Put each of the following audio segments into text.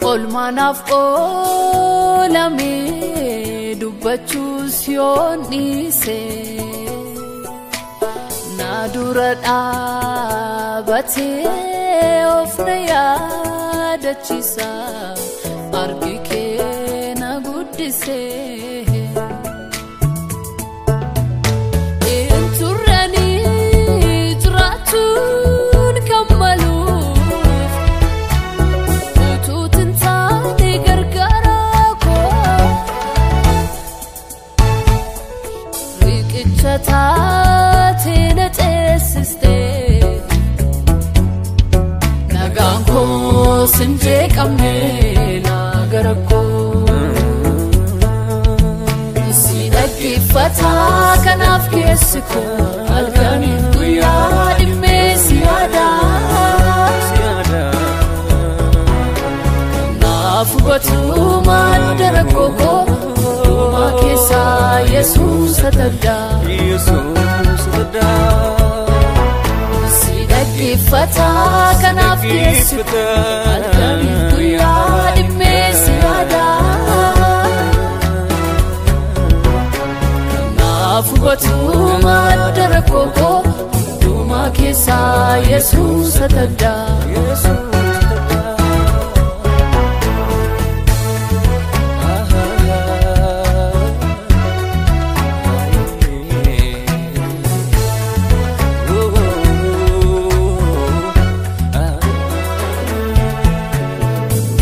Olmanaf olame dubbachus yoonise Nadura dhaabate ofna yaadachisa argi kee na guddise Enturrani jiraatuun kammaluuf utuutin taane gargaara koo riqicha taate na teessiste nagaan koo sin jeeqamne laagara koo Fata kanaf kesiko algani duya dimesiada nafuatu mandarakoko makesa Jesus atada sidaki fata kanaf kesiko algani duya dimesiada Afubatu mandarakoko duma kesa Jesus atada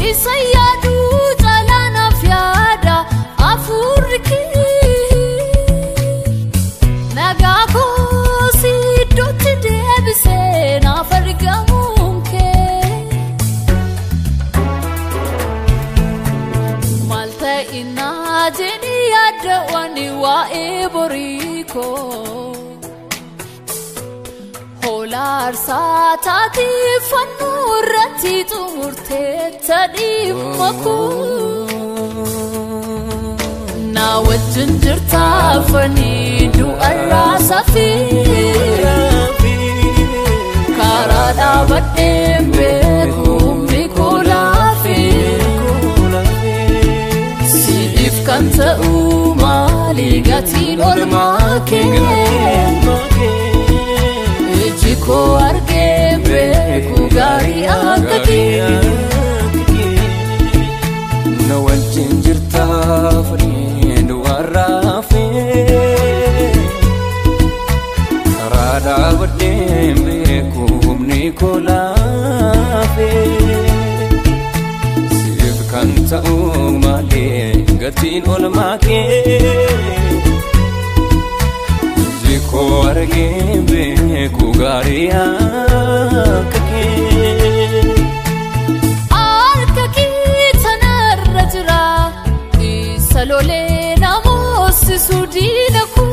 Isayadu jalana fiada afuriki Eboriko Holar satati fanurati tumurte tadimako Na wajjin jirta fani du arasafi Karada badembe kumikulafi Sidif kanta Ligatin olmake Ejiko argebe kugari akaki Na wajjin jirta faniin warrafe Karada badembe kumni kolafe Sif kanta umale gatin olmake Jiko argembe kugariya kake Arkaki tanarrajra isalole namos sudinaku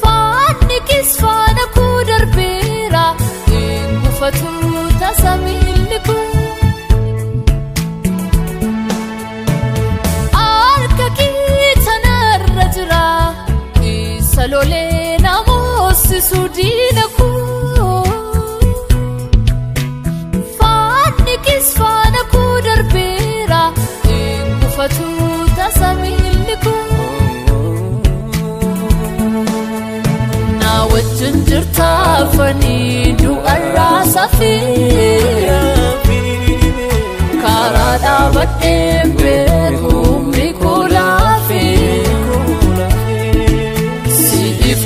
Fanni kisfanaku darbera ingufatu tasamiliku Salole namos sudinaku Fanni kisfanaku darbera ingufatu tasamiliku Na wajjin jirta fani du arasafi Karada badembe kumikulafi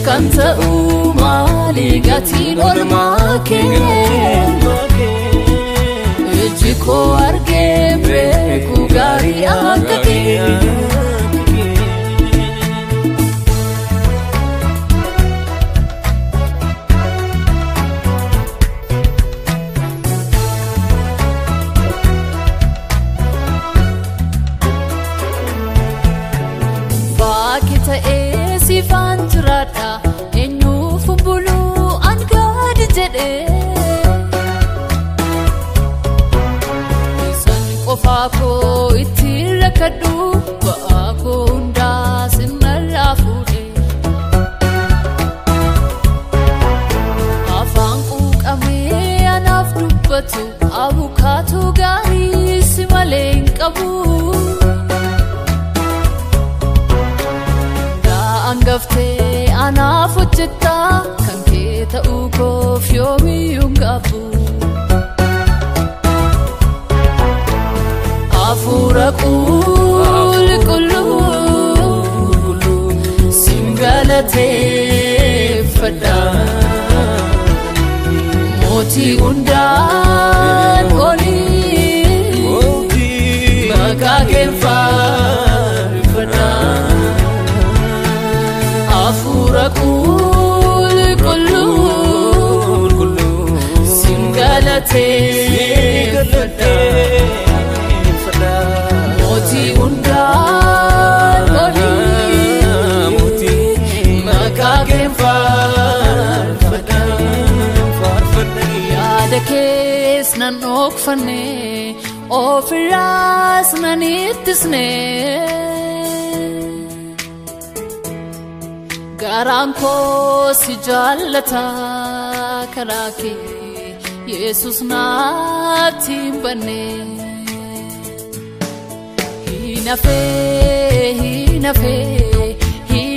Kanta umali gatin olmake Ejiko argembe kugari akaki Bakita esifan turada Fako itira kadu Baako unda sinala fude Afang uk ame anaf dubbatu Abukaatu gaarii si malee hin qabu. Daangaftee anaaf hojjetta kan kee ta'uu koof yoomiyyuu hin qabu. Hafuura qulqulluu sin galateeffadha. Mootii hundaan olii maqaa kee faarfadha. Hafuura qulqulluu sin galateeffadha. Mootii hundaan olii maqaa kee faarfadha. Yaada kees nan dhokfanne ofirraas nan ittisne. Garaan koo si jaallata karaa kee Yesus naatti hin banne.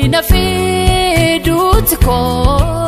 Hinafee duuti koo